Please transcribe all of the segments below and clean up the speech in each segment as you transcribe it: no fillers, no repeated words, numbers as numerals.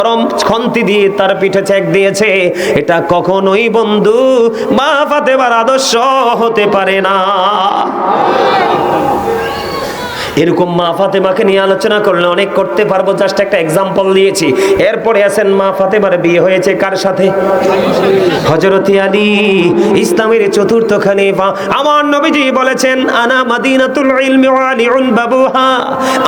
গরম খন্তি দিয়ে তার পিঠে চেক দিয়েছে। এটা কখনোই বন্ধু মা ফাতেমার আদর্শ হতে পারে না। এরকম মা ফাতেমাকে নিয়ে আলোচনা করলে অনেক করতে পারবো, জাস্ট একটা এক্সাম্পল দিয়েছি। এরপরে আছেন মা ফাতেমার বিয়ে হয়েছে কার সাথে? হযরতে আলী, ইসলামের চতুর্থ খলিফা। আমার নবীজি বলেছেন আনা মাদিনাতুল ইলমি ওয়া আলিউন বাবুহা।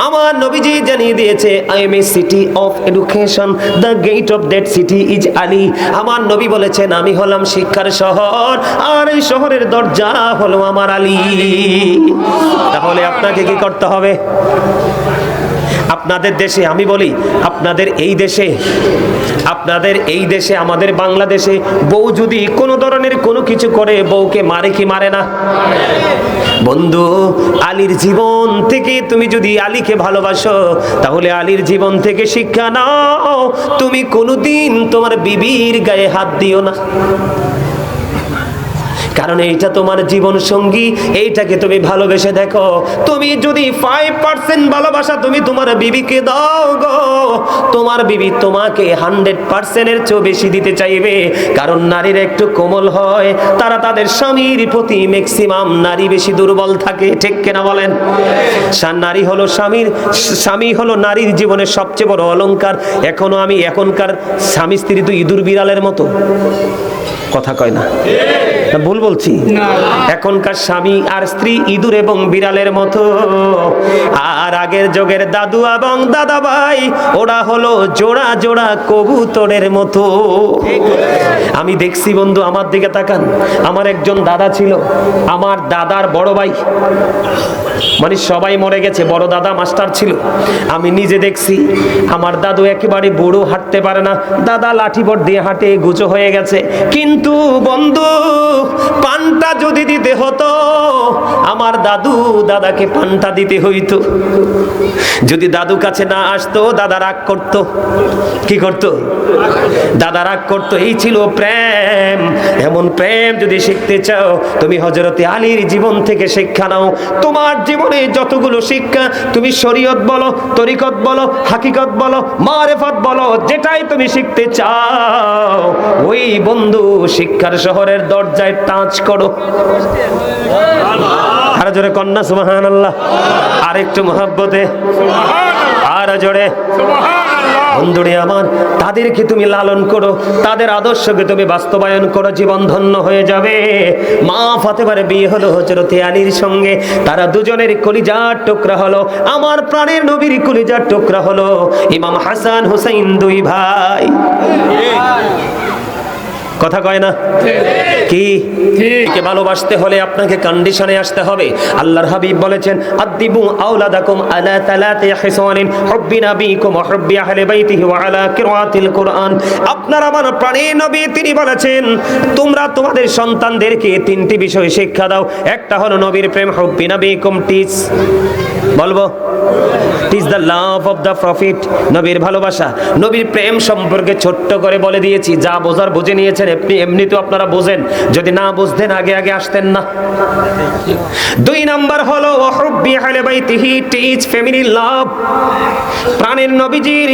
আমার নবীজি জানিয়ে দিয়েছে I am a city of education, the gate of that city is Ali. আমার নবী বলেছেন আমি হলাম শিক্ষার শহর, আর এই শহরের দরজা হলো আমার আলী। তাহলে আপনাকে কি করতে হবে? আপনাদের দেশে, আমি বলি আপনাদের এই দেশে আমাদের বাংলাদেশে বউ যদি কোনো ধরনের কোনো কিছু করে, বউকে মারে কি মারে না? বন্ধু, আলীর জীবন থেকে তুমি যদি আলীকে ভালোবাসো, তাহলে আলীর জীবন থেকে শিক্ষা নাও, তুমি কোনোদিন তোমার বিবির গায়ে হাত দিও না। কারণ এইটা তোমার জীবন সঙ্গী, এইটাকে তুমি ভালোবেসে দেখো। তুমি যদি 5% ভালোবাসা তুমি তোমার বিবিকে দাও গো, তোমার বিবি তোমাকে 100% এর চেয়ে বেশি দিতে চাইবে। কারণ নারীর একটু কোমল হয়, তারা তাদের স্বামীর প্রতি ম্যাক্সিমাম নারী বেশি দুর্বল থাকে, ঠিক কিনা বলেন? নারী হলো স্বামী হলো নারীর জীবনের সবচেয়ে বড় অলংকার। এখনকার স্বামী স্ত্রী তো ইঁদুর বিড়ালের মতো, কথা কয় না? ভুল বলছি? এখনকার স্বামী আর স্ত্রী ইঁদুর এবং বিড়ালের মতো। আর আগের যুগের দাদু এবং দাদা ভাই, ওরা হলো জোড়া জোড়া কবুতরের মতো। আমি দেখছি বন্ধু, আমার দিকে তাকান। আমার একজন দাদা ছিল, আমার দাদার বড় ভাই, মানে সবাই মরে গেছে, বড় দাদা মাস্টার ছিল। আমি নিজে দেখছি আমার দাদু একেবারে বুড়ো, হাঁটতে পারে না। দাদা লাঠিবট দিয়ে হাঁটে, গুজো হয়ে গেছে। কিন্তু বন্ধু, পান্তা যদি দিতে হতো, আমার দাদাকে পান্তা দিতে হইতো। যদি দাদু কাছে না আসতো, দাদা রাগ করতো। কি করতো? দাদা রাগ করতো। এই ছিল প্রেম। এমন প্রেম যদি শিখতে চাও, তুমি হযরতে আলীর জীবন থেকে শিক্ষা নাও। তোমার জীবনে যতগুলো শিক্ষা, তুমি শরীয়ত বলো, তরিকত বলো, হাকিকত বলো, মারেফত বলো, যেটাই তুমি শিখতে চাও, ওই বন্ধু শিক্ষার শহরের দরজায় টাচ করো। আর জোরে কন্যা সুবহানাল্লাহ, আর একটু মহব্বতে, আর জোরে। বন্ধুরে আমার, তাদেরকে তুমি লালন করো, তাদের আদর্শকে তুমি বাস্তবায়ন করো, জীবন ধন্য হয়ে যাবে। মা ফাতেমার বিয়ে হলো হযরতে আলীর সঙ্গে। তারা দুজনের কলিজার টুকরা হলো, আমার প্রাণের নবীর কলিজার টুকরা হলো ইমাম হাসান হুসাইন, দুই ভাই। কথা কয় না? কি কে ভালোবাসতে হলে আপনাকে কন্ডিশনে আসতে হবে। আল্লাহর হাবিব বলেছেন আদিবু আওলাদাকুম আলা তালাতি হিসানিন হুব্বি নাবিকুম ওয়া হুব্বি আহলি বাইতিহি ওয়া আলা কিরাআতিল কুরআন। আপনার আমার প্রাণের নবী তিনি বলেছেন তোমরা তোমাদের সন্তানদেরকে তিনটি বিষয় শিক্ষা দাও। একটা হলো নবীর প্রেম, হুব্বি নাবিকুম, টিচ, বলবো teach the love of the profit, নবীর ভালোবাসা। নবীর প্রেম সম্পর্কে ছোট্ট করে বলে দিয়েছি, যা বোঝার বুঝে নিয়েছেন। এমনিতেও আপনারা বোঝেন, যদি না বুঝতেন আগে আসতেন না। দুই নাম্বার হলো হুব্বি আহলি বাইতিহি, টিচ ফ্যামিলি লাভ। প্রাণের নবীজির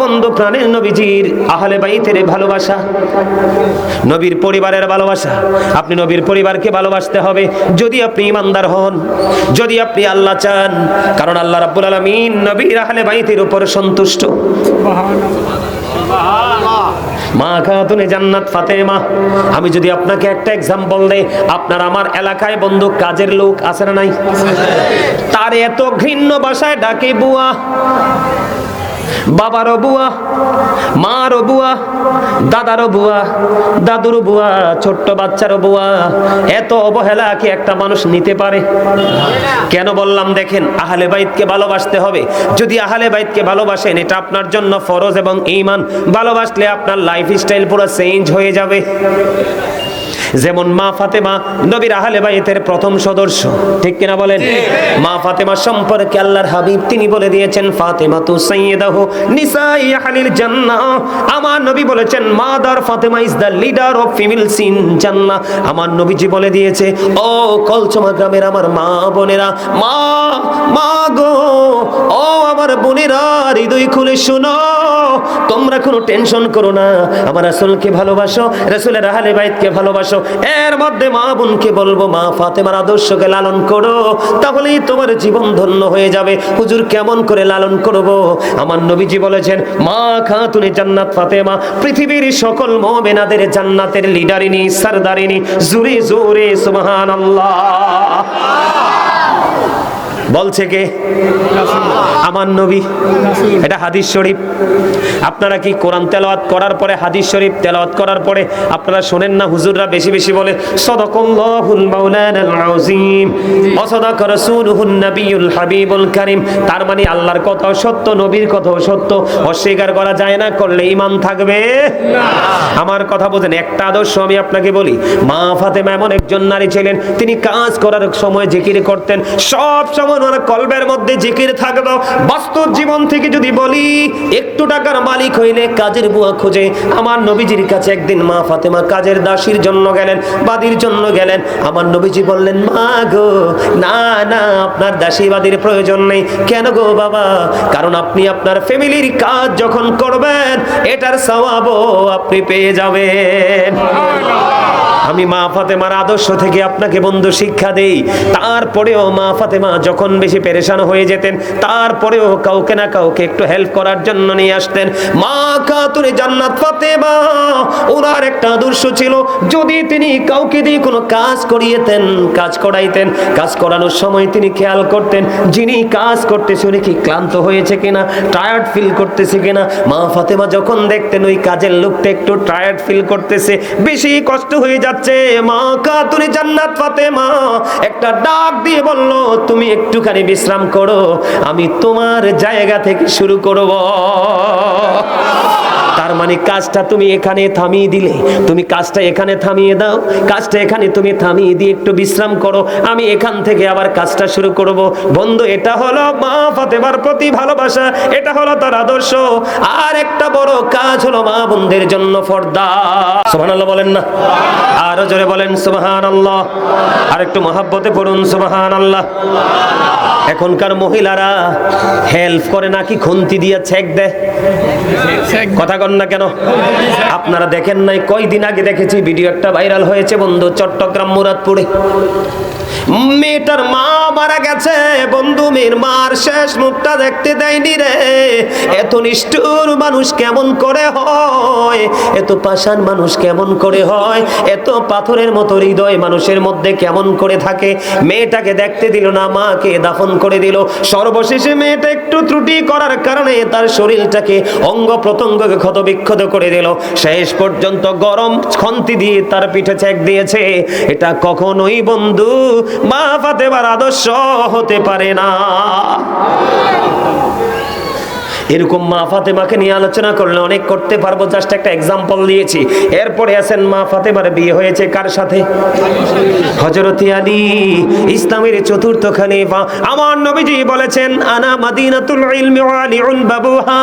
বন্ধু, প্রাণের নবীজির আহলে বাইতের ভালোবাসা, নবীর পরিবারের ভালোবাসা। আপনি নবীর পরিবারকে ভালোবাসতে হবে যদি আপনি ঈমানদার হন, যদি আপনি আল্লাহ চান। কারণ আল্লাহ রাব্বুল আলামিন নবীর আহলে বাইতের উপর সন্তুষ্ট। মা খাতুনে জান্নাত ফাতেমা। আমি যদি আপনাকে একটা এক্সাম্পল দেই, আপনার আমার এলাকায় বন্ধু কাজের লোক আছে না নাই? তার এত ঘৃণ্য ভাষায় ডাকে বুয়া, বাবারও বুয়া, মারও বুয়া, দাদারও বুয়া, দাদুর বুয়া, ছোট্ট বাচ্চারও বুয়া। এত অবহেলা কি একটা মানুষ নিতে পারে? কেন বললাম দেখেন, আহলে বাইতকে ভালোবাসতে হবে। যদি আহলে বাইতকে ভালোবাসেন, এটা আপনার জন্য ফরজ এবং ঈমান। ভালোবাসলে আপনার লাইফস্টাইল পুরো চেঞ্জ হয়ে যাবে। যেমন মা ফাতেমা নবীর আহলে বাইতের প্রথম সদস্য, ঠিক কিনা বলেন? মা ফাতেমা সম্পর্কে আল্লাহর হাবিব তিনি বলে দিয়েছেন ফাতেমা তু সাইয়্যিদাহু নিসাই আহলিল জান্নাহ। আমার নবী বলেছেন mother Fatema is the leader of females in Jannah. আমার নবীজি বলে দিয়েছে, ও কলচমা গ্রামের আমার মা বোনেরা, মা গো, ও আমার বোনেরা, হৃদয় খুলে শোনো, তোমরা কোনো টেনশন করো না, আমার রাসূলকে ভালোবাসো, রাসূলের আহলে বাইতকে ভালোবাসো। এর মধ্যে মা বোনকে বলবো মা ফাতেমার আদর্শকে লালন করো, তাহলেই তোমার জীবন ধন্য হয়ে যাবে। হুজুর কেমন করে লালন করব? আমার নবীজি বলেছেন মা খাতুনে জান্নাত ফাতেমা পৃথিবীর সকল মুমিনাদের জান্নাতের লিডারিনী, সরদারিনী। জোরে জোরে সুবহানাল্লাহ। বলছে কে? আমার নবী। এটা হাদিস শরীফ। আপনারা কি কোরআন তেলাওয়াত করার পরে, হাদিস শরীফ তেলাওয়াত করার পরে আপনারা শোনেন না হুজুররা বেশি বেশি বলে সাদাকাল্লাহুল মাওলানাল আযীম ওয়া সাদাকা রাসূলুহুন নবিয়ুল হাবিবুল কারীম। তার মানে আল্লাহর কথাও সত্য, নবীর কথাও সত্য, অস্বীকার করা যায় না, করলে ঈমান থাকবে না। আমার কথা বোঝেন। একটা আদর্শ আমি আপনাকে বলি, মা ফাতেমা এমন একজন নারী ছিলেন, তিনি কাজ করার সময় জিকির করতেন, সব সময় ওনার কলবের মধ্যে জিকির থাকতো। বাস্তব জীবন থেকে যদি বলি, একটু টাকার মালিক হইলে কাজের বুয়া খোঁজে। আমার নবীজির কাছে একদিন মা ফাতেমা কাজের দাসীর জন্য গেলেন, বাদীর জন্য গেলেন। আমার নবীজি বললেন মা গো, না না, আপনার দাসী বাদীর প্রয়োজন নেই। কেন গো বাবা? কারণ আপনি আপনার ফ্যামিলির কাজ যখন করবেন, এটার সওয়াবও আপনি পেয়ে যাবেন। আমি মা ফাতেমার আদর্শ থেকে আপনাকে বন্ধু শিক্ষা দেই। তারপরেও মা ফাতেমা যখন বেশি পেরেশান হয়ে যেতেন, তারপরেও কাউকে না কাউকে একটু হেল্প করার জন্য নিয়ে আসতেন। মা খাতুনে জান্নাত ফাতেমা, ওনার একটা আদর্শ ছিল, যদি তিনি কাউকে দিয়ে কোনো কাজ করিয়েতেন, কাজ করাইতেন, কাজ করানোর সময় তিনি খেয়াল করতেন যিনি কাজ করতেছে উনি কি ক্লান্ত হয়েছে কিনা, টায়ার্ড ফিল করতেছে কিনা। মা ফাতেমা যখন দেখতেন ওই কাজের লোকটা একটু টায়ার্ড ফিল করতেছে, বেশি কষ্ট হয়ে যাচ্ছে, মা খাতুনে জান্নাত ফাতেমা একটা ডাক দিয়ে বলল তুমি একটুখানি বিশ্রাম করো, আমি তোমার জায়গা থেকে শুরু করব। তার মানে কাজটা তুমি এখানে থামিয়ে দিলে, তুমি কাজটা এখানে থামিয়ে দাও, কাজটা এখানে তুমি থামিয়ে দিয়ে একটু বিশ্রাম করো, আমি এখান থেকে আবার কাজটা শুরু করব। বন্ধু, এটা হলো মা ফাতেমার প্রতি ভালোবাসা, এটা হলো তার আদর্শ। আর একটা বড় কাজ হলো মা বোনদের জন্য পর্দা। সুবহানাল্লাহ বলেন না? আরো জোরে বলেন সুবহানাল্লাহ। আর একটু মহব্বতে পড়ুন সুবহানাল্লাহ। এখনকার মহিলারা হেল্প করে নাকি খুন্তি দিয়ে ছেক দেয়? কথা কন না কেন? আপনারা দেখেন নাই? কয়দিন আগে দেখেছি ভিডিও একটা ভাইরাল হয়েছে বন্ধু, চট্টগ্রাম মুরাদপুরে। মেয়েটার মা মারা গেছে বন্ধু, মেয়ের মার শেষ মুখটা দেখতে দেয়নি রে। এত নিষ্ঠুর মানুষ কেমন করে হয়, এত পাষাণ মানুষ কেমন করে হয়, এত পাথরের মতো হৃদয় মানুষের মধ্যে কেমন করে থাকে। মেয়েটাকে দেখতে দিল না, মাকে দাফন করে দিল। সর্বশেষে মেয়েটা একটু ত্রুটি করার কারণে তার শরীরটাকে, অঙ্গ প্রত্যঙ্গকে ক্ষতবিক্ষত করে দিল। শেষ পর্যন্ত গরম খন্তি দিয়ে তার পিঠে ছেক দিয়েছে। এটা কখনোই বন্ধু মা ফাতেমার আদর্শ হতে পারে না। এরকম মা ফাতেমাকে নিয়ে আলোচনা করলে অনেক করতে পারবো, জাস্ট একটা এক্সাম্পল দিয়েছি। এরপরে আছেন মা ফাতেমার বিয়ে হয়েছে কার সাথে? হযরত আলী, ইসলামের চতুর্থ খলিফা। আমার নবীজি বলেছেন আনা মাদিনাতুল ইলমি ওয়া আলিউন বাবুহা।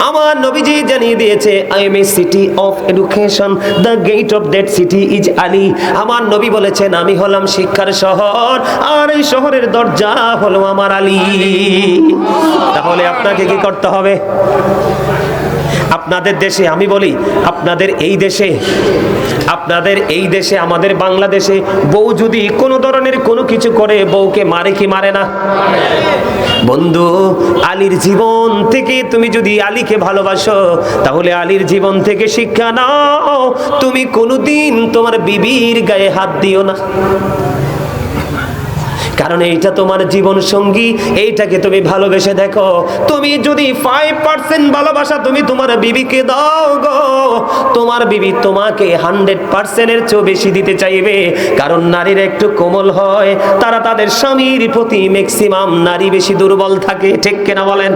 আমার নবীজি জানিয়ে দিয়েছে I am a city of education, the gate of that city is Ali. আমার নবী বলেছেন আমি হলাম শিক্ষার শহর, আর এই শহরের দরজা হলো আমার আলী। তাহলে আপনাকে কি করতে হবে? আপনাদের দেশে, আমি বলি আপনাদের এই দেশে, আমাদের বাংলাদেশে বউ যদি কোনো ধরনের কোনো কিছু করে, বউকে মারে কি মারে না? বন্ধু, আলীর জীবন থেকে তুমি যদি আলীকে ভালোবাসো, তাহলে আলীর জীবন থেকে শিক্ষা নাও, তুমি কোনোদিন তোমার বিবির গায়ে হাত দিও না। কারণ এইটা তোমার জীবন সঙ্গী, এইটাকে তুমি ভালোবেসে দেখো। তুমি যদি 5% ভালোবাসা তুমি তোমার বিবিকে দাও গো, তোমার বিবি তোমাকে 100%-এর চেয়ে বেশি দিতে চাইবে। কারণ নারীরা একটু কোমল হয়, তারা তাদের স্বামীর প্রতি ম্যাক্সিমাম নারী বেশি দুর্বল থাকে, ঠিক কিনা বলেন?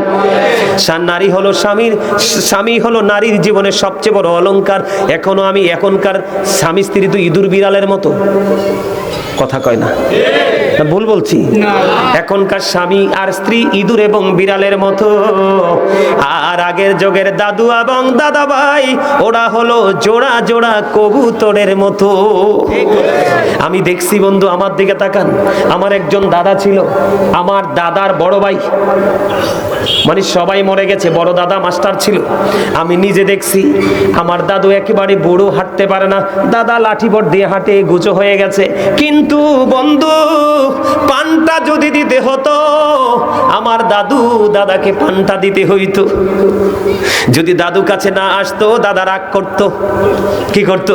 নারী হলো স্বামী হলো নারীর জীবনের সবচেয়ে বড় অলংকার। এখনকার স্বামী স্ত্রী তো ইঁদুর বিড়ালের মতো, কথা কয় না, ভুল বলছি? এখনকার স্বামী আর স্ত্রী ইঁদুর এবং বিড়ালের মতো। আর আগের যুগের দাদু এবং দাদা ভাই ওরা হলো জোড়া জোড়া কবুতরের মতো। আমি দেখছি বন্ধু, আমার দিকে তাকান, আমার একজন দাদা ছিল, আমার দাদার বড় ভাই, মানে সবাই মরে গেছে, বড় দাদা মাস্টার ছিল। আমি নিজে দেখছি আমার দাদু একেবারে বুড়ো, হাঁটতে পারে না, দাদা লাঠি বট দিয়ে হাঁটে, গুজো হয়ে গেছে। কিন্তু বন্ধু, পানটা যদি দিতে হতো, আমার দাদাকে পানটা দিতে হইতো। যদি দাদু কাছে না আসতো, দাদা রাগ করতো। কি করতো?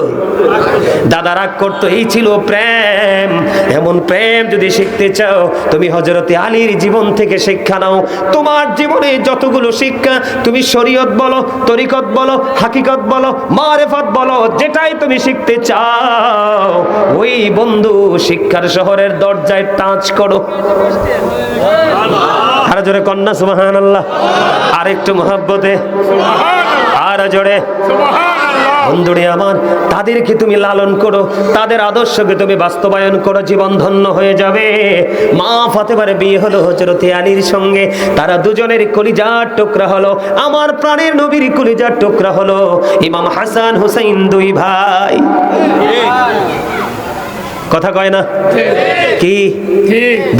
দাদা রাগ করতো। এই ছিল প্রেম। এমন প্রেম যদি শিখতে চাও, তুমি হযরতে আলীর জীবন থেকে শিক্ষা নাও। তোমার জীবনে যতগুলো শিক্ষা, তুমি শরীয়ত বলো, তরিকত বলো, হাকিকত বলো, মারেফত বলো, যেটাই তুমি শিখতে চাও, ওই বন্ধু শিক্ষার শহরের দরজায় টাচ করো। আর জোরে কন্যা সুবহানাল্লাহ, আর একটু মহব্বতে, আর জোরে বন্ধুরে আমার। তাদেরকে তুমি লালন করো, তাদের আদর্শকে তুমি বাস্তবায়ন করো, জীবন ধন্য হয়ে যাবে। মা ফাতেমার বিয়ে হলো হযরতে আলীর সঙ্গে, তারা দুজনের কলিজার টুকরা হলো, আমার প্রাণের নবীর কলিজার টুকরা হলো ইমাম হাসান হুসাইন, দুই ভাই। কথা কয় না? কি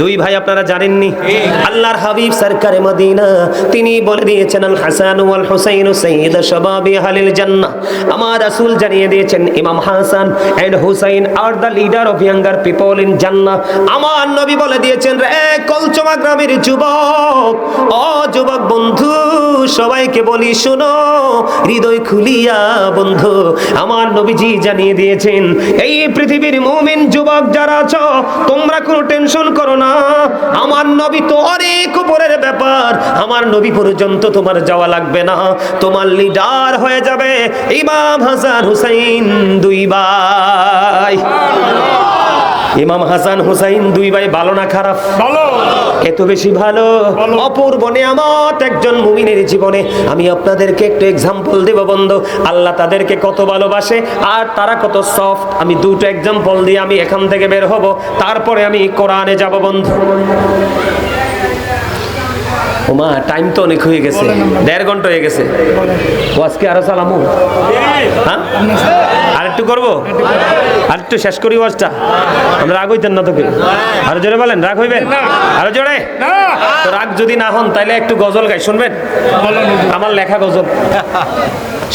দুই ভাই আপনারা জানেননি? আল্লাহর হাবিব সরকারে মদিনা তিনি বলে দিয়েছেন, আল হাসান ওয়াল হুসাইন সাইয়্যিদ শাবাবি আহলিল জান্নাহ। আমার রাসূল জানিয়ে দিয়েছেন, Imam Hasan and Husain are the leader of younger people in Jannah. আমার নবী বলে দিয়েছেন, রে কলচমা গ্রামের যুবক, ও যুবক বন্ধু, সবাইকে বলি শোনো হৃদয় খুলিয়া বন্ধু। আমার নবীজি জানিয়ে দিয়েছেন, এই পৃথিবীর মুমিন যুবক যারা আছো, তোমরা কোনো টেনশন করো না, আমার নবী তো অনেক উপরের ব্যাপার, আমার নবী পর্যন্ত তোমার যাওয়া লাগবে না, তোমার লিডার হয়ে যাবে ইমাম হাসান হুসাইন, দুই ভাই। ইমাম হাসান হুসাইন দুই ভাই ভালো না খারাপ? ভালো, এত বেশি ভালো। অপূর্ব নিয়ামত একজন মুমিনের জীবনে। আমি আপনাদেরকে একটু এক্সাম্পল দেব বন্ধু, আল্লাহ তাদেরকে কত ভালোবাসে আর তারা কত সফট। আমি দুটো এক্সাম্পল দিয়ে আমি এখান থেকে বের হব, তারপরে আমি কোরআনে যাব বন্ধু। ওমা, টাইম তো অনেক হয়ে গেছে, 1.5 ঘন্টা হয়ে গেছে। আজকে আরো চালামু? হ্যাঁ, আরেকটু করবো, আরেকটু শেষ করি ওয়াজটা। আমরা রাগ হইতেন না তোকে? আরো জোরে বলেন, রাগ হইবেন? আরো জোরে। তো রাগ যদি না হন তাহলে একটু গজল গাই, শুনবেন? আমার লেখা গজল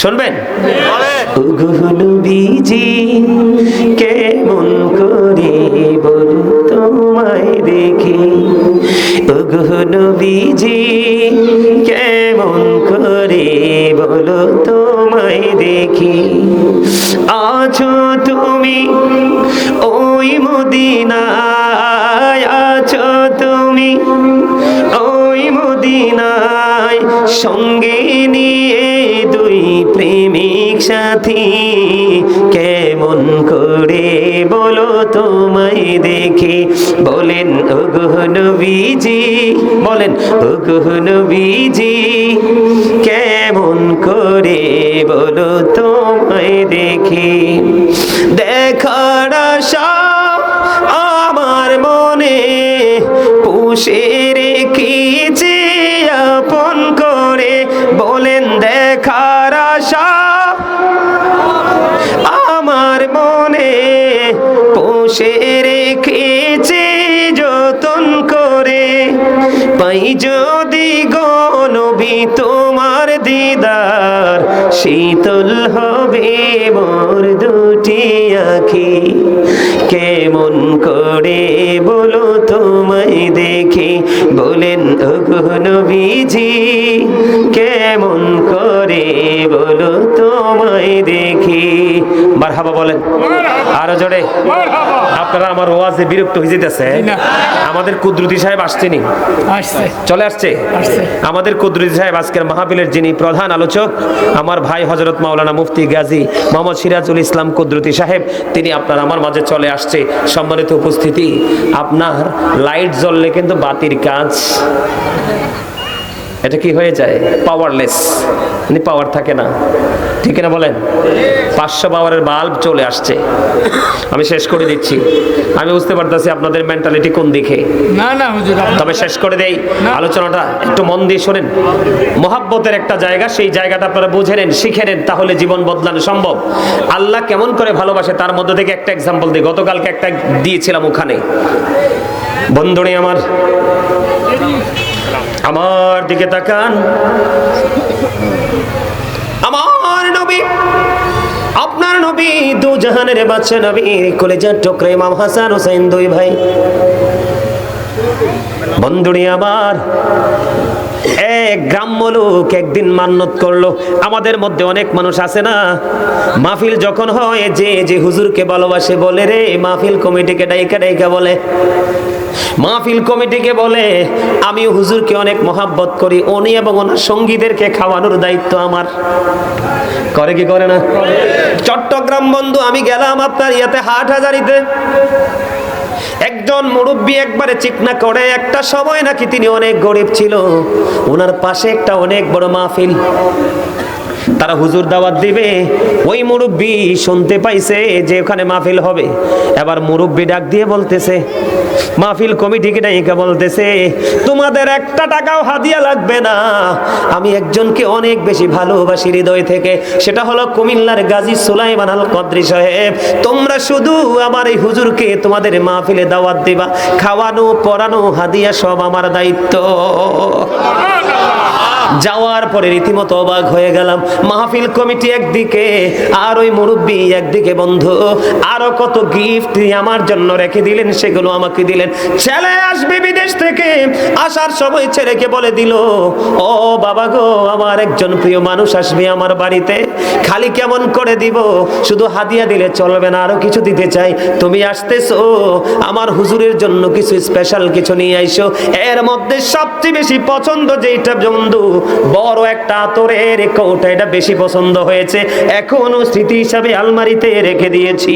শুনবেন? নবীজি কেমন করে বলু তোমায় দেখি, নবীজি কেমন করে বলো তোমায় দেখি, আছো তুমি ওই মদিনায়, আছো তুমি ওই মদিনায়, সঙ্গে নিয়ে দুই প্রেমিক সাথী, কেমন করে বলো তোমায় দেখি। বলেন ওগো নবীজি, বলেন ওগো নবীজি কেমন করে বলো তোমায় দেখি, দেখার আশা আমার মনে পুষে রেখেছি আপন করে। বলেন দেখার আশা আমার মনে পুষে রেখেছি যতন করে, পাই যদি গো নবী তোমার দিদার, শীতল হবে মোর দুটি আঁখি, কেমন করে বলো তোমায় দেখি। বলেন ওগো নবীজি কেমন করে বলো তোমায় দেখি। মারহাবা বলেন, আরো জোরে। আপনারা আমার ওয়াজে বিরক্ত হয়ে যেতেছে। আমাদের কুদরতি সাহেব আসছেনি, চলে আসছে। আমাদের কুদরতি সাহেব আজকের মাহফিলের যিনি প্রধান আলোচক, আমার ভাই হযরত মাওলানা মুফতি গাজী মোহাম্মদ সিরাজুল ইসলাম কুদরতি সাহেব, তিনি আপনার আমার মাঝে চলে আসছে। সম্মানিত উপস্থিতি, আপনার লাইট জ্বললে কিন্তু বাতির কাজ এটা কি হয়ে যায়, পাওয়ারলেস, মানে পাওয়ার থাকে না, ঠিক না বলেন? 500 পাওয়ারের বাল্ব চলে আসছে। আমি শেষ করে দিচ্ছি, আমি বুঝতে পারতেছি আপনাদের মেন্টালিটি কোন দিকে। তবে শেষ করে দেই আলোচনাটা, একটু মন দিয়ে শোনেন। মহাব্বতের একটা জায়গা, সেই জায়গাটা আপনারা বুঝে নেন, শিখে নেন, তাহলে জীবন বদলানো সম্ভব। আল্লাহ কেমন করে ভালোবাসে তার মধ্যে থেকে একটা এক্সাম্পল দিই। গতকালকে একটা দিয়েছিলাম ওখানে। বন্ধুনি আমার দিকে তাকান। আমার নবী, আপনার নবী, দু জাহানের বাদশা নবী, কলেজার টুকরা ইমাম হাসান হোসেন, দুই ভাই। বন্ধুরি আমার, এক গ্রাম্য লোক একদিন মান্নত করলো। আমাদের মধ্যে অনেক মানুষ আছে না, মাহফিল যখন হয় যে হুজুরকে ভালোবাসে বলে রে, মাহফিল কমিটিকে ডাইকা ডাইকা বলে, মাহফিল কমিটিকে বলে আমি হুজুরকে অনেক মহাব্বত করি, উনি এবং ওনার সঙ্গীদেরকে খাওয়ানোর দায়িত্ব আমার। করে কি করে না? চট্টগ্রাম বন্ধু, আমি গেলাম আপনার ইয়াতে হাটহাজারীতে। একজন মুরব্বী একবারে চিকনা করে, একটা সময় নাকি তিনি অনেক গরিব ছিল, ওনার পাশে একটা অনেক বড় মাহফিল, তারা হুজুর দাওয়াত দিবে। ওই মুরব্বী শুনতে পাইছে যে ওখানে মাহফিল হবে। এবার মুরব্বী ডাক দিয়ে বলতেছে, মাহফিল কমিটিকে ডাইকা বলতেছে, তোমাদের একটা টাকাও হাদিয়া লাগবে না, আমি একজনকে অনেক বেশি ভালোবাসি হৃদয় থেকে, সেটা হলো কুমিল্লার গাজী সুলাইমান আল কদরি সাহেব। তোমরা শুধু আমার এই হুজুরকে তোমাদের মাহফিলে দাওয়াত দিবা, খাওয়ানো পরানো হাদিয়া সব আমার দায়িত্ব। যাওয়ার পরে রীতিমতো অবাক হয়ে গেলাম। মাহফিল কমিটি একদিকে আর ওই মুরব্বী একদিকে। বন্ধু, আরো কত গিফট আমার জন্য রেখে দিলেন, সেগুলো আমাকে দিলেন। ছেলে আসবে বিদেশ থেকে, আসার সময় ছেলেকে বলে দিল, ও বাবা গো, আমার একজন প্রিয় মানুষ আসবে আমার বাড়িতে, খালি কেমন করে দিব, শুধু হাদিয়া দিলে চলবে না, আরো কিছু দিতে চাই। তুমি আসতেছো, আমার হুজুরের জন্য কিছু স্পেশাল কিছু নিয়ে আইসো। এর মধ্যে সবচেয়ে বেশি পছন্দ যেটা বন্ধু, বড় একটা আতরের কৌটা, এটা বেশি পছন্দ হয়েছে, এখনো স্মৃতি হিসাবে আলমারিতে রেখে দিয়েছি।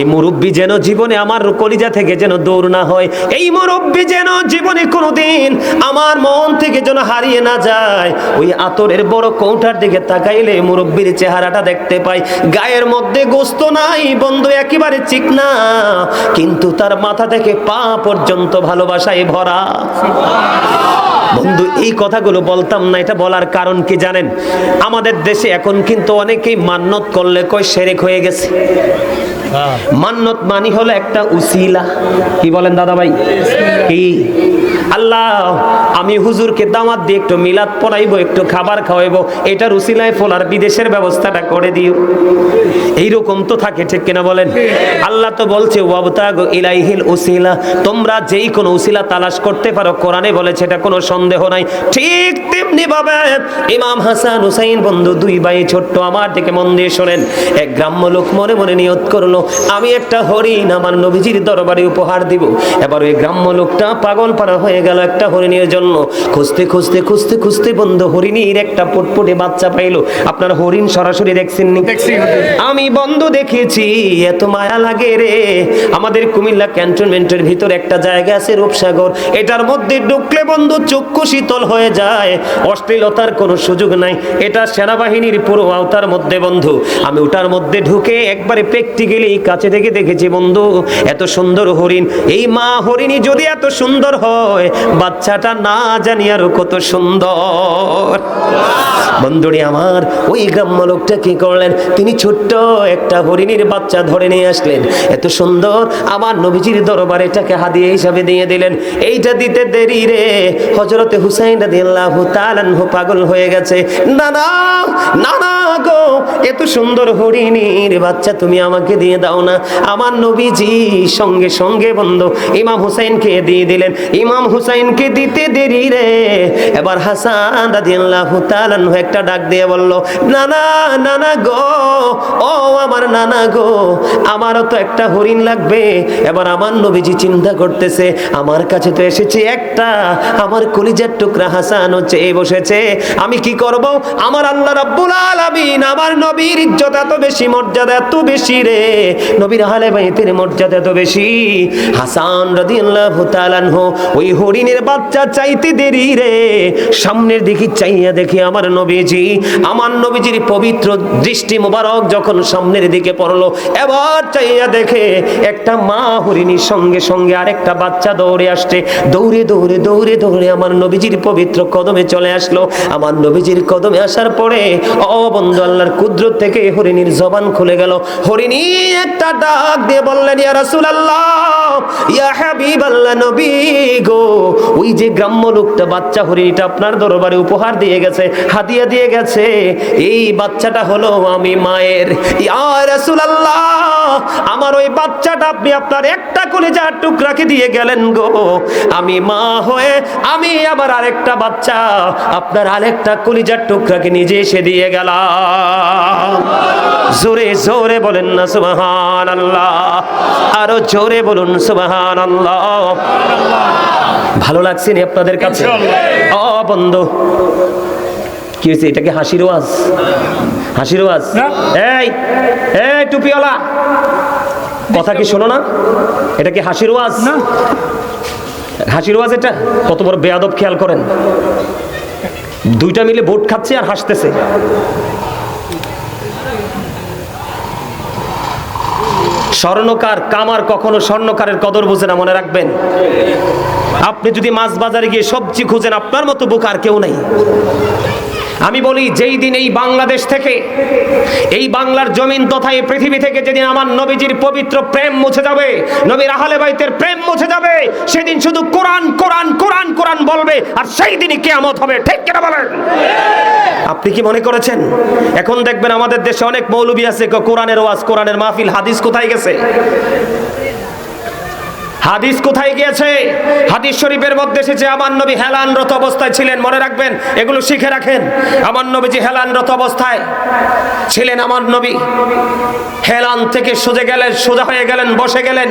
এই মুরব্বী যেন জীবনে আমার কলিজা থেকে যেন দূর না হয়, এই মুরব্বী যেন জীবনে কোনোদিন আমার মন থেকে যেন হারিয়ে না যায়। ওই আতরের বড় কৌটার দিকে তাকাইলে মুরব্বীর চেহারাটা দেখতে পাই, গায়ের মধ্যে গোস্ত নাই বন্ধু, একেবারে চিকনা, কিন্তু তার মাথা থেকে পা পর্যন্ত ভালোবাসায় ভরা। বন্ধু, এই কথাগুলো বলতাম না, এটা বলার কারণ কি জানেন? আমাদের দেশে এখন কিন্তু অনেকেই মান্নত করলে কয় শিরক হয়ে গেছে। মান্নত মানি হলো একটা উসিলা। কি বলেন দাদা ভাই? কি আল্লাহ, আমি হুজুরকে দাওয়াত দিয়ে একটু মিলাদ পড়াইবো, একটু খাবার খাওয়াইবো, এটার উসিলায় ফলার বিদেশের ব্যবস্থাটা করে দিও। এইরকম তো থাকে, ঠিক কিনা বলেন? আল্লাহ তো বলছে ওয়াবতাগু ইলাইহিল উসিলা, তোমরা যেই কোনো উসিলা তালাশ করতে পারো, কোরআনে বলেছে, এটা কোনো সন্দেহ নাই। ঠিক তেমনি ভাবে ইমাম হাসান হুসাইন বন্ধু, দুই ভাই ছোট্ট, আমার দিকে মন দিয়ে শোনেন। এক গ্রাম্য লোক মনে মনে নিয়ত করলো, আমি একটা হরিণ আমার নবীজির দরবারে উপহার দিব। এবার ওই গ্রাম্য লোকটা পাগল পারা হয়ে গেল একটা হরিণের জন্য। খুঁজতে খুঁজতে খুঁজতে খুঁজতে বন্ধু হরিণীর একটা পুটপুটে বাচ্চা পাইলো। আপনার হরিণ সরাসরি দেখছেননি? আমি বন্ধু দেখেছি, এত মায়া লাগে রে। আমাদের কুমিল্লা ক্যান্টনমেন্টের ভিতর একটা জায়গা আছে রূপসাগর, এটার মধ্যে ঢুকলে বন্ধু চক্ষু শীতল হয়ে যায়, অশ্লীলতার কোনো সুযোগ নাই। এটা সেনাবাহিনীর পুরো আওতার মধ্যে বন্ধু। আমি ওটার মধ্যে ঢুকে একবারে প্র্যাকটিক্যালি কাছে থেকে দেখেছি বন্ধু, এত সুন্দর হরিণ। এই মা হরিণী যদি এত সুন্দর হয়, বাচ্চাটা না জানি আরো কত সুন্দর। বন্ধুরি আমার, ওই গ্রাম্য লোকটা কি করলেন, তিনি ছোট্ট একটা হরিণীর বাচ্চা ধরে নিয়ে আসলেন। এত সুন্দর, আমার নবীজির দরবারে এটাকে হাদিয়া হিসাবে দিয়ে দিলেন। এইটা দিতে দেরি রে, হযরতে হুসাইন রাদিয়াল্লাহু তাআলা আনহু পাগল হয়ে গেছে। না না না না, গো এত সুন্দর হরিণীর বাচ্চা তুমি আমাকে দিয়ে দাও না। আমার নবীজি সঙ্গে সঙ্গে বন্ধু ইমাম হুসাইনকে দিয়ে দিলেন। ইমাম হুসাইনকে দিতে দেরি রে, এবার হাসান রাদিয়াল্লাহু তাআলা একটা ডাক দিয়ে বলল, নানা নানা গো, ও আমার নানা গো, আমারও তো একটা হরিণ লাগবে। এবার আমার নবীজি চিন্তা করতেছে, আমার কাছে তো এসেছে একটা, আমার কলিজার টুকরা হাসান চেয়ে বসেছে, আমি কি করব? আমার আল্লাহ রাব্বুল আলামিন আমার নবীর ইজ্জত এত বেশি, মর্যাদা এত বেশি রে, নবীর আহলে বাইতের মর্যাদা এত বেশি। হাসান রাদিয়াল্লাহু তাআলা ওই হরিণের বাচ্চা চাইতে দেরি রে, সামনের দিকে চাইয়া দেখি আমার নবীজির পবিত্র দৃষ্টি মোবারক যখন সামনের দিকে পড়লো, এবার চাইয়া দেখে একটা মা হরিণীর সঙ্গে সঙ্গে আরেকটা বাচ্চা দৌড়ে আসছে। দৌড়ে দৌড়ে দৌড়ে দৌড়ে আমার নবীজির পবিত্র কদমে চলে আসলো। আমার নবীজির কদমে আসার পরে ও বন্ধু আল্লাহর কুদরত থেকে হরিণীর জবান খুলে গেল। হরিণী একটা ডাক দিয়ে বললেন, ইয়া রাসূলুল্লাহ, ইয়া হাবিবাল্লাহ, নবী গো, ওই যে গ্রাম্য লোকটা বাচ্চা হরিণীটা আপনার দরবারে উপহার দিয়ে গেছে, হাদিয়া দিয়ে গেছে, এই বাচ্চাটা হলো আমি মায়ের। ইয়া রাসূলুল্লাহ, আমার ওই বাচ্চাটা আপনি আপনার একটা কলিজার টুকরাকে দিয়ে গেলেন গো, আমি মা হয়ে আমি আবার আরেকটা বাচ্চা আপনার আরেকটা কলিজার টুকরাকে নিজে এসে দিয়ে গেলাম। জোরে জোরে বলেন না সুবহানাল্লাহ, আরো জোরে বলুন সুবহানাল্লাহ। ভালো লাগছে নি আপনাদের কাছে? ও বন্ধু, কি হয়েছে? এটা কি হাসির ওয়াজ? হাসির ওয়াজ? এই এই টুপিওয়ালা, কথা কি শোনো না? এটা কি হাসির ওয়াজ? হাসির ওয়াজ এটা? কত বড় বেয়াদব, খেয়াল করেন। দুইটা মিলে ভোট খাচ্ছে আর হাসতেছে। স্বর্ণকার কামার কখনো স্বর্ণকারের কদর বোঝে না, মনে রাখবেন। আপনি যদি মাছ বাজারে গিয়ে সবজি খুঁজেন, আপনার মতো বোকার কেউ নাই। আমি বলি, যেই দিন এই বাংলাদেশ থেকে, এই বাংলার জমিন তথা এই পৃথিবী থেকে যেদিন আমার নবীজির পবিত্র প্রেম মুছে যাবে, নবীর আহলে বাইতের প্রেম মুছে যাবে, সেদিন শুধু কোরআন কোরআন কোরআন কোরআন বলবে, আর সেই দিনই কিয়ামত হবে। ঠিক কিনা বলেন? আপনি কি মনে করেছেন এখন দেখবেন আমাদের দেশে অনেক মৌলবী আছে, কোরআনের ওয়াজ, কোরআনের মাহফিল, হাদিস কোথায় গেছে? হাদিস কোথায় গিয়েছে? হাদিস শরীফের মধ্যে এসেছে আমার নবী হেলানরত অবস্থায় ছিলেন। মনে রাখবেন, এগুলো শিখে রাখেন। আমার নবীজি হেলানরত অবস্থায় ছিলেন। আমার নবী হেলান থেকে সোজা হয়ে গেলেন, বসে গেলেন।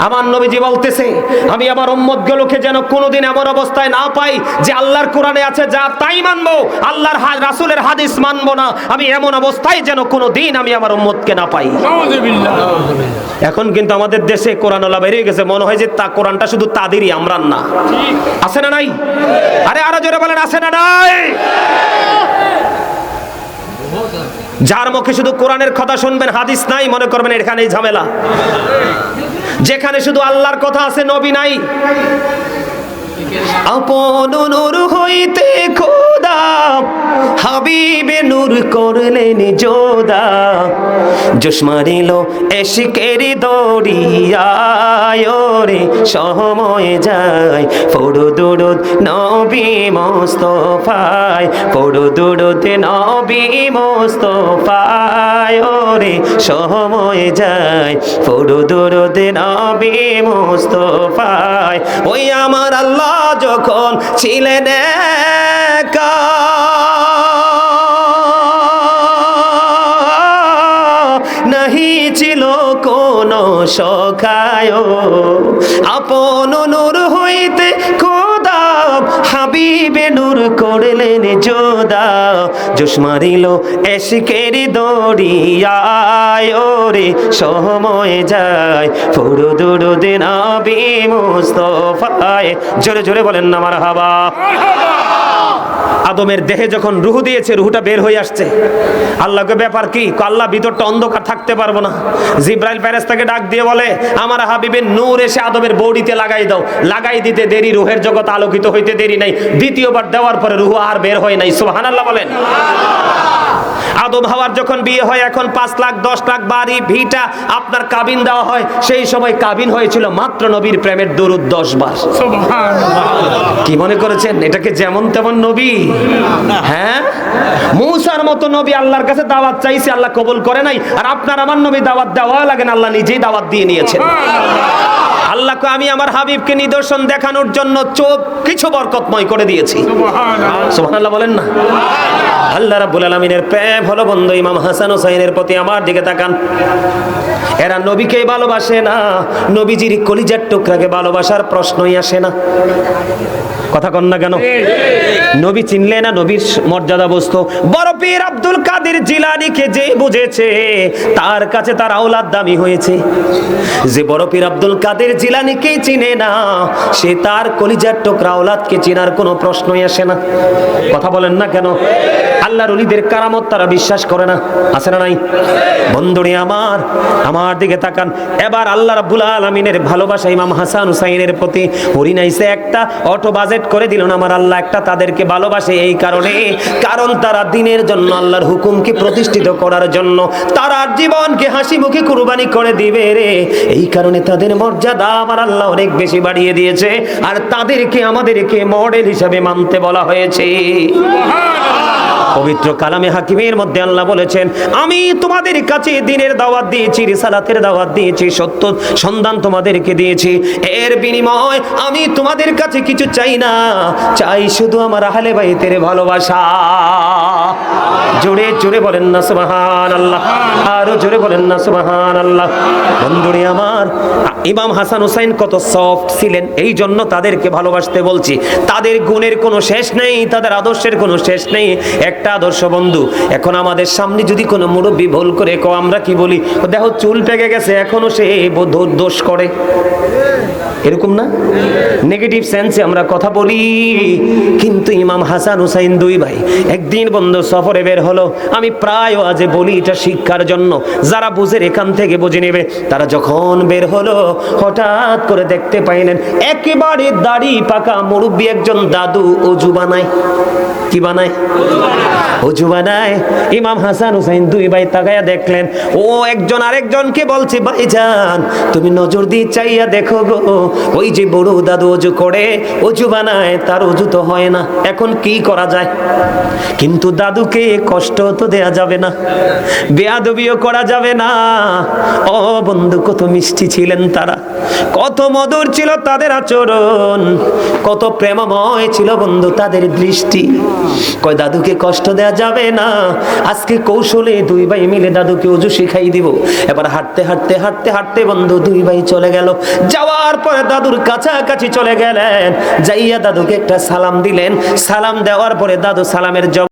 আমার নবীজি বলতেছে, আমি আমার উম্মতগুলোকে যেন কোনোদিন এমন অবস্থায় না পাই যে আল্লাহর কোরআনে আছে যা তাই মানবো, আল্লাহর রাসূলের হাদিস মানবো না। আমি এমন অবস্থায় যেন কোনোদিন আমি আমার উম্মতকে না পাই। এখন কিন্তু আমাদের দেশে কোরআনওয়ালা বেরিয়ে গেছে, মনে হয় যে তা কোরআনটা শুধু তাদেরই, আমরা না। আছে না নাই? আরে আরো জোরে বলেন, আছে না নাই? যার মুখে শুধু কোরআনের কথা শুনবেন, হাদিস নাই, মনে করবেন এখানেই ঝামেলা। যেখানে শুধু আল্লাহর কথা আছে, নবী নাই। আপন নূর হইতে খোদা হাবিবে নূর করলেন যোদা, জোশ মারিল এশকের দরিয়ায় রে, সময় যায় পড়ো দুরূদ নবী মুস্তাফায়, পড়ো দুরূদ নবী মুস্তাফায় রে, সময় যায় পড়ো দুরূদ নবী মুস্তাফায়। ওই আমার আল্লাহ যখন ছিলেন একা, নাহি ছিল কোন সখায়, আপন নূর হইতে খোদা হাবিবে নূর করলেন যোদা, জোশ মারিল এশকের দরিয়ায় রে, সময় যায় পড়ো দুরূদ নবী মুস্তাফায়। জোরে জোরে বলেন না মারহাবা। আদমের দেহে যখন রুহু দিয়েছে, রুহুটা বের হয়ে আসছে। আল্লাহকে ব্যাপার কি? আল্লাহ ভিতরটা অন্ধকার থাকতে পারবো না। জিব্রাইল ফেরেশতাকে ডাক দিয়ে বলে, আমার হাবিবের নূর এসে আদমের বডিতে লাগাই দাও। লাগাই দিতে দেরি, রুহের জগৎ আলোকিত হইতে দেরি নাই। দ্বিতীয়বার দেওয়ার পরে রুহু আর বের হয় নাই। সুবহানাল্লাহ বলেন। আদম হাওয়ার যখন বিয়ে হয় এখন 5 লাখ 10 লাখ বাড়ি ভিটা আপনার কাবিন দেওয়া হয়, সেই সময় কাবিন হয়েছিল মাত্র নবীর প্রেমের দরুদ 10 বার। কি মনে করেছেন এটাকে যেমন তেমন নবী? হ্যাঁ, মূসার মতো নবী আল্লাহর কাছে দাওয়াত চাইছে, আল্লাহ কবুল করে নাই। আর আপনার আমার নবী দাওয়াত দেওয়া লাগে না, আল্লাহ নিজেই দাওয়াত দিয়ে নিয়েছেন। আল্লাহকে আমি আমার হাবিবকে নিদর্শন দেখানোর জন্য চোখ কিছু বরকতময় করে দিয়েছি। সুবহানাল্লাহ বলেন না? আল্লাহ রাব্বুল আলামিনের প্রেম হলো বন্ধু ইমাম হাসান হুসাইনের প্রতি। আমার দিকে তাকান, এরা নবীকে ভালোবাসে না, নবীজির কলিজার টুকরাকে ভালোবাসার প্রশ্নই আসে না। কথা কন না কেন? নবী চিনলে না নবীর মর্যাদা বুঝতো। বড় পীর আব্দুল কাদের জিলানীকে যে বুঝেছে তার কাছে তার আওলাদ দামি হয়েছে। যে বড় পীর আব্দুল কাদের জিলানীকে চিনে না সে তার কলিজার টুকরা আওলাদকে চেনার কোনো প্রশ্নই আসে না। কথা বলেন না কেন? আল্লাহর ওলিদের কারামত তারা বিশ্বাস করে না, আছে না নাই? বন্ধুরে আমার, আমার দিকে তাকান। এবার আল্লাহ রাব্বুল আলামিনের ভালোবাসা ইমাম হাসান হুসাইনের প্রতি হরিনাইছে একটা অটো বাজেট করে দিল না আমার আল্লাহ। একটা তাদেরকে ভালোবাসে এই কারণে, কারণ তারা দ্বীনের জন্য আল্লাহর হুকুমকে প্রতিষ্ঠিত করার জন্য তারা জীবনকে হাসি মুখে কুরবানি করে দিবে রে। এই কারণে তাদের মর্যাদা আমার আল্লাহ অনেক বেশি বাড়িয়ে দিয়েছে, আর তাদেরকে আমাদেরকে মডেল হিসাবে মানতে বলা হয়েছে। পবিত্র কালামে হাকিমের মধ্যে আল্লাহ বলেছেন, আমি তোমাদের কাছে দ্বীনের দাওয়াত দিয়েছি, রিসালাতের দাওয়াত দিয়েছি, সত্য সন্ধান তোমাদেরকে দিয়েছি। এর বিনিময় আমি তোমাদের কাছে কিছু চাই না, চাই শুধু আমার আহলে বাইতের ভালোবাসা। জোরে জোরে বলেন না সুবহানাল্লাহ, আরো জোরে বলেন না সুবহানাল্লাহ। বন্ধুরে আমার, ইমাম হাসান হুসাইন কত সফট ছিলেন, এই জন্য তাদেরকে ভালোবাসতে বলছি। তাদের গুণের কোনো শেষ নেই, তাদের আদর্শের কোনো শেষ নেই। একটা আদর্শ বন্ধু, এখন আমাদের সামনে যদি কোনো মুরব্বী ভুল করে আমরা কি বলি, দেখো চুল পেকে গেছে, এখনো সে দোষ করে, এরকম না? নেগেটিভ সেন্সে আমরা কথা বলি। কিন্তু ইমাম হাসান হুসাইন দুই ভাই একদিন বন্ধু সফরে বের হলো। আমি প্রায় আজে বলি এটা শিক্ষার জন্য, যারা বুঝে এখান থেকে বুঝে নেবে। তারা যখন বের হলো হঠাৎ করে দেখতে পাইলেন একেবারে দাড়ি পাকা মুরব্বী একজন দাদু অজু বানায়। কি বানায়? অজু বানায়। ইমাম হাসান হুসাইন দুই ভাই তাকায়া দেখলেন ও একজন আরেকজনকে বলছে, ভাইজান তুমি নজর দিয়ে চাইয়া দেখো গো, ওই যে বড় দাদু অজু করে, অজু বানায়, তার অজু তো হয় না, এখন কি করা যায়? কিন্তু দাদুকে কষ্ট তো দেয়া যাবে না, বেয়াদবিও করা যাবে না। ও বন্ধু, কত মিষ্টি ছিলেন তারা, কত মধুর ছিল তাদের আচরণ, কত প্রেমময় ছিল বন্ধু তাদের দৃষ্টি। কয় দাদুকে কষ্ট দেয়া যাবে না, আজকে কৌশলে দুই ভাই মিলে দাদুকে অজু শিখাই দিব। এবার হাঁটতে হাঁটতে হাঁটতে হাঁটতে বন্ধু দুই ভাই চলে গেল। যাওয়ার পরে দাদুর কাছাকাছি চলে গেলেন, যাইয়া দাদুকে একটা সালাম দিলেন। সালাম দেওয়ার পরে দাদু সালামের জবাব